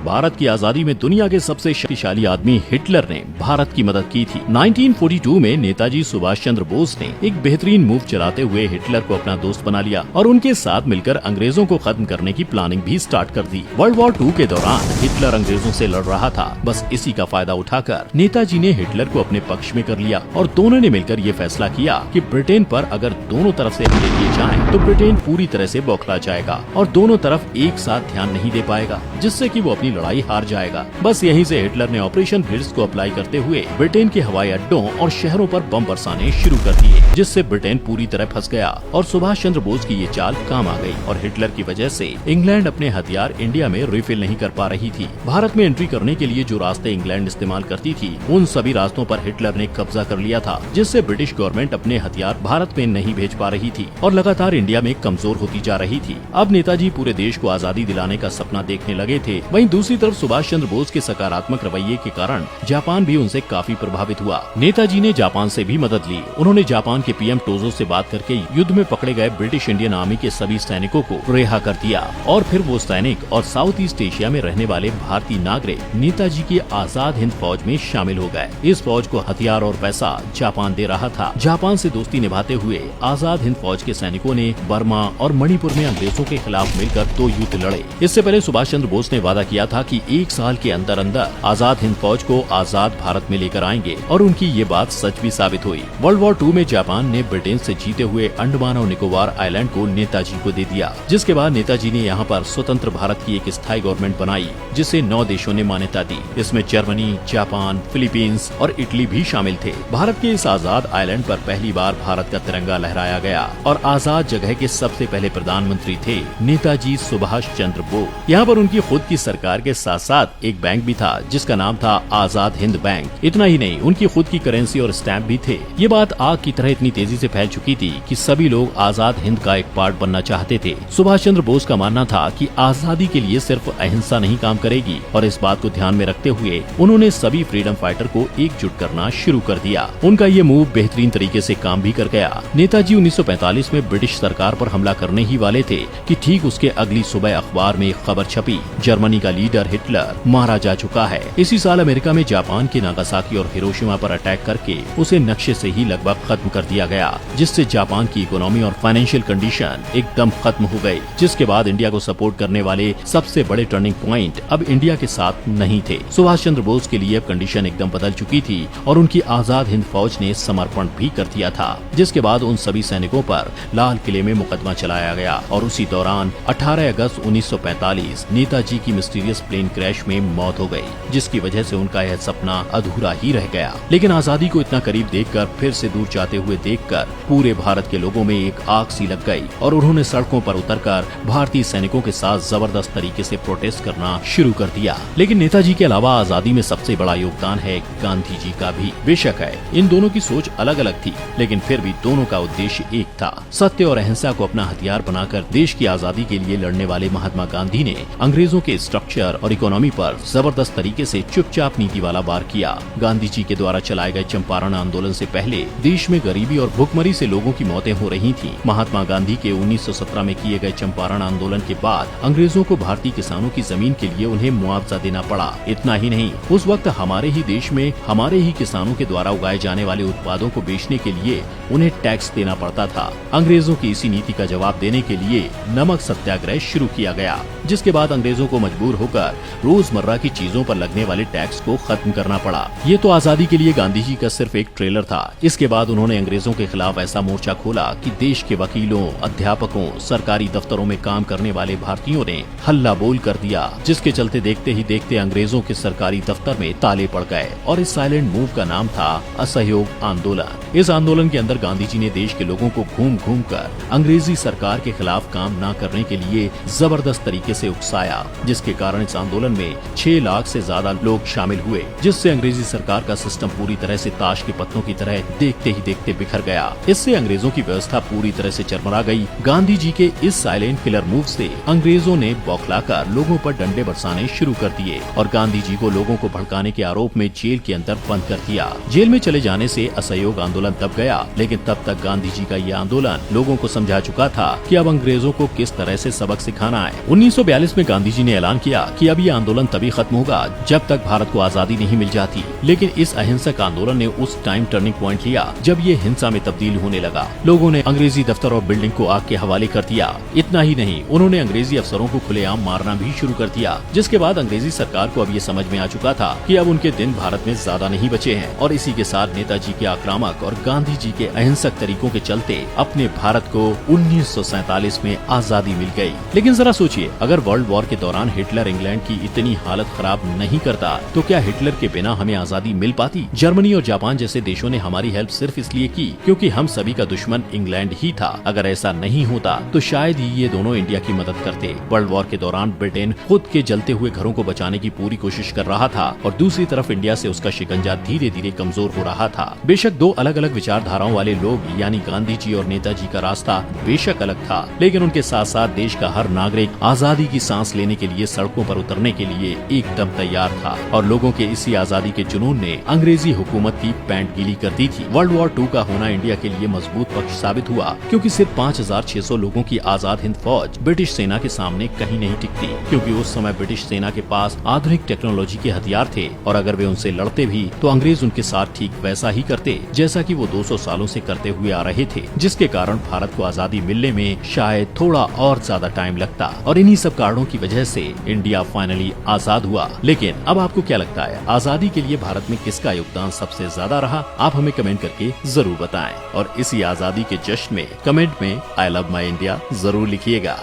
भारत की आजादी में दुनिया के सबसे शक्तिशाली आदमी हिटलर ने भारत की मदद की थी। 1942 में नेताजी सुभाष चंद्र बोस ने एक बेहतरीन मूव चलाते हुए हिटलर को अपना दोस्त बना लिया और उनके साथ मिलकर अंग्रेजों को खत्म करने की प्लानिंग भी स्टार्ट कर दी। वर्ल्ड वॉर 2 के दौरान हिटलर अंग्रेजों से लड़ रहा था। बस इसी का फायदा उठाकर नेताजी ने हिटलर को अपने पक्ष में कर लिया और दोनों ने मिलकर ये फैसला किया कि ब्रिटेन पर अगर दोनों तरफ से हमले किए जाएं, तो ब्रिटेन पूरी तरह से बौखला जाएगा और दोनों तरफ एक साथ ध्यान नहीं दे पाएगा, जिससे कि वो अपनी लड़ाई हार जाएगा। बस यहीं से हिटलर ने ऑपरेशन ब्लिट्ज को अप्लाई करते हुए ब्रिटेन के हवाई अड्डों और शहरों पर बम बरसाने शुरू कर दिए, जिससे ब्रिटेन पूरी तरह फंस गया और सुभाष चंद्र बोस की ये चाल काम आ गई और हिटलर की वजह से इंग्लैंड अपने हथियार इंडिया में रिफिल नहीं कर पा रही थी। भारत में एंट्री करने के लिए जो रास्ते इंग्लैंड इस्तेमाल करती थी, उन सभी रास्तों पर हिटलर ने कब्जा कर लिया था, जिससे ब्रिटिश गवर्नमेंट अपने हथियार भारत में नहीं भेज पा रही थी और लगातार इंडिया में कमजोर होती जा रही थी। अब नेताजी पूरे देश को आजादी दिलाने का सपना देखने लगे थे। वहीं दूसरी तरफ सुभाष चंद्र बोस के सकारात्मक रवैये के कारण जापान भी उनसे काफी प्रभावित हुआ। नेताजी ने जापान से भी मदद ली। उन्होंने जापान के पीएम टोजो से बात करके युद्ध में पकड़े गए ब्रिटिश इंडियन आर्मी के सभी सैनिकों को रिहा कर दिया और फिर वो सैनिक और साउथ ईस्ट एशिया में रहने वाले भारतीय नागरिक नेताजी की आजाद हिंद फौज में शामिल हो गए। इस फौज को हथियार और पैसा जापान दे रहा था। जापान से दोस्ती निभाते हुए आजाद हिंद फौज के सैनिकों ने बर्मा और मणिपुर में अंग्रेजों के खिलाफ मिलकर 2 युद्ध लड़े। इससे पहले सुभाष चंद्र बोस ने वादा किया था कि 1 साल के अंदर अंदर आजाद हिंद फौज को आजाद भारत में लेकर आएंगे और उनकी ये बात सच भी साबित हुई। वर्ल्ड वॉर 2 में जापान ने ब्रिटेन से जीते हुए अंडमान और निकोबार आइलैंड को नेताजी को दे दिया, जिसके बाद नेताजी ने यहाँ पर स्वतंत्र भारत की एक स्थायी गवर्नमेंट बनाई, जिसे 9 देशों ने मान्यता दी। इसमें जर्मनी, जापान, फिलीपींस और इटली भी शामिल थे। भारत के इस आजाद आइलैंड पर पहली बार भारत का तिरंगा लहराया गया और आजाद जगह के सबसे पहले प्रधानमंत्री थे नेताजी सुभाष चंद्र बोस। यहाँ पर उनकी खुद की सरकार के साथ साथ एक बैंक भी था, जिसका नाम था आजाद हिंद बैंक। इतना ही नहीं, उनकी खुद की करेंसी और स्टैम्प भी थे। ये बात आग की तरह इतनी तेजी से फैल चुकी थी कि सभी लोग आजाद हिंद का एक पार्ट बनना चाहते थे। सुभाष चंद्र बोस का मानना था कि आजादी के लिए सिर्फ अहिंसा नहीं काम करेगी और इस बात को ध्यान में रखते हुए उन्होंने सभी फ्रीडम फाइटर को एकजुट करना शुरू कर दिया। उनका ये मूव बेहतरीन तरीके से काम भी कर गया। नेताजी 1945 में ब्रिटिश सरकार पर हमला करने ही वाले थे कि ठीक उसके अगली सुबह अखबार में एक खबर छपी, जर्मनी का लीडर हिटलर मारा जा चुका है। इसी साल अमेरिका में जापान के नागासाकी और हिरोशिमा पर अटैक करके उसे नक्शे से ही लगभग खत्म कर दिया गया, जिससे जापान की इकोनॉमी और फाइनेंशियल कंडीशन एकदम खत्म हो गई। जिसके बाद इंडिया को सपोर्ट करने वाले सबसे बड़े टर्निंग पॉइंट अब इंडिया के साथ नहीं थे। सुभाष चंद्र बोस के लिए अब कंडीशन एकदम बदल चुकी थी और उनकी आजाद हिंद फौज ने समर्पण भी कर दिया था, जिसके बाद उन सभी सैनिकों पर लाल किले में मुकदमा चलाया गया और उसी दौरान 18 अगस्त 1945 नेताजी की मिस्टीरियस प्लेन क्रैश में मौत हो गई, जिसकी वजह से उनका यह सपना अधूरा ही रह गया। लेकिन आजादी को इतना करीब देखकर फिर से दूर जाते हुए देखकर पूरे भारत के लोगों में एक आग सी लग गई और उन्होंने सड़कों पर उतरकर भारतीय सैनिकों के साथ जबरदस्त तरीके से प्रोटेस्ट करना शुरू कर दिया। लेकिन नेताजी के अलावा आजादी में सबसे बड़ा योगदान है गांधी जी का भी। बेशक है, इन दोनों की सोच अलग अलग थी, लेकिन फिर भी दोनों का उद्देश्य एक था। सत्य और अहिंसा को अपना हथियार बनाकर देश की आजादी के लिए लड़ने वाले महात्मा गांधी ने अंग्रेजों के स्ट्रक्चर और इकोनॉमी पर जबरदस्त तरीके से चुपचाप नीति वाला वार किया। गांधी जी के द्वारा चलाए गए चंपारण आंदोलन से पहले देश में गरीबी और भुखमरी से लोगों की मौतें हो रही थीं। महात्मा गांधी के 1917 में किए गए चंपारण आंदोलन के बाद अंग्रेजों को भारतीय किसानों की जमीन के लिए उन्हें मुआवजा देना पड़ा। इतना ही नहीं, उस वक्त हमारे ही देश में हमारे ही किसानों के द्वारा उगाए जाने वाले उत्पादों को बेचने के लिए उन्हें टैक्स देना पड़ता था। अंग्रेजों की इसी नीति का जवाब देने के लिए नमक सत्याग्रह शुरू किया गया, जिसके बाद अंग्रेजों को मजबूर होकर रोजमर्रा की चीजों पर लगने वाले टैक्स को खत्म करना पड़ा। ये तो आजादी के लिए गांधी जी का सिर्फ एक ट्रेलर था। इसके बाद उन्होंने अंग्रेजों के खिलाफ ऐसा मोर्चा खोला कि देश के वकीलों, अध्यापकों, सरकारी दफ्तरों में काम करने वाले भारतीयों ने हल्ला बोल कर दिया, जिसके चलते देखते ही देखते अंग्रेजों के सरकारी दफ्तर में ताले पड़ गए और इस साइलेंट मूव का नाम था असहयोग आंदोलन। इस आंदोलन के अंदर गांधी जी ने देश के लोगों को घूम घूम कर अंग्रेजी सरकार के खिलाफ काम न करने के लिए जबरदस्त तरीके से उकसाया, जिसके कारण इस आंदोलन में 6 लाख से ज्यादा लोग शामिल हुए, जिससे अंग्रेजी सरकार का सिस्टम पूरी तरह से ताश के पत्तों की तरह देखते ही देखते बिखर गया। इससे अंग्रेजों की व्यवस्था पूरी तरह से चरमरा गई। गांधी जी के इस साइलेंट किलर मूव से अंग्रेजों ने बौखलाकर लोगों पर डंडे बरसाने शुरू कर दिए और गांधी जी को लोगों को भड़काने के आरोप में जेल के अंदर बंद कर दिया। जेल में चले जाने से असहयोग आंदोलन आंदोलन दब गया, लेकिन तब तक गांधी जी का ये आंदोलन लोगों को समझा चुका था कि अब अंग्रेजों को किस तरह से सबक सिखाना है। 1942 में गांधी जी ने ऐलान किया कि अब ये आंदोलन तभी खत्म होगा जब तक भारत को आजादी नहीं मिल जाती। लेकिन इस अहिंसक आंदोलन ने उस टाइम टर्निंग पॉइंट लिया जब ये हिंसा में तब्दील होने लगा। लोगों ने अंग्रेजी दफ्तर और बिल्डिंग को आग के हवाले कर दिया। इतना ही नहीं, उन्होंने अंग्रेजी अफसरों को खुलेआम मारना भी शुरू कर दिया, जिसके बाद अंग्रेजी सरकार को अब ये समझ में आ चुका था कि अब उनके दिन भारत में ज्यादा नहीं बचे हैं। और इसी के साथ नेताजी के आक्रामक और गांधी जी के अहिंसक तरीकों के चलते अपने भारत को 1947 में आजादी मिल गई। लेकिन जरा सोचिए, अगर वर्ल्ड वॉर के दौरान हिटलर इंग्लैंड की इतनी हालत खराब नहीं करता तो क्या हिटलर के बिना हमें आजादी मिल पाती? जर्मनी और जापान जैसे देशों ने हमारी हेल्प सिर्फ इसलिए की क्योंकि हम सभी का दुश्मन इंग्लैंड ही था। अगर ऐसा नहीं होता तो शायद ही ये दोनों इंडिया की मदद करते। वर्ल्ड वॉर के दौरान ब्रिटेन खुद के जलते हुए घरों को बचाने की पूरी कोशिश कर रहा था और दूसरी तरफ इंडिया से उसका शिकंजा धीरे धीरे कमजोर हो रहा था। बेशक दो अलग अलग विचारधाराओं वाले लोग यानी गांधी जी और नेताजी का रास्ता बेशक अलग था, लेकिन उनके साथ साथ देश का हर नागरिक आजादी की सांस लेने के लिए सड़कों पर उतरने के लिए एकदम तैयार था। और लोगों के इसी आजादी के जुनून ने अंग्रेजी हुकूमत की पैंट गीली कर दी थी। वर्ल्ड वॉर 2 का होना इंडिया के लिए मजबूत पक्ष साबित हुआ, क्योंकि सिर्फ 5600 लोगों की आजाद हिंद फौज ब्रिटिश सेना के सामने कहीं नहीं टिकती, क्योंकि उस समय ब्रिटिश सेना के पास आधुनिक टेक्नोलॉजी के हथियार थे और अगर वे उनसे लड़ते भी तो अंग्रेज उनके साथ ठीक वैसा ही करते जैसा कि वो 200 सालों से करते हुए आ रहे थे, जिसके कारण भारत को आजादी मिलने में शायद थोड़ा और ज्यादा टाइम लगता। और इन्हीं सब कारणों की वजह से इंडिया फाइनली आजाद हुआ। लेकिन अब आपको क्या लगता है, आजादी के लिए भारत में किसका योगदान सबसे ज्यादा रहा? आप हमें कमेंट करके जरूर बताएं और इसी आजादी के जश्न में कमेंट में आई लव माई इंडिया जरूर लिखिएगा।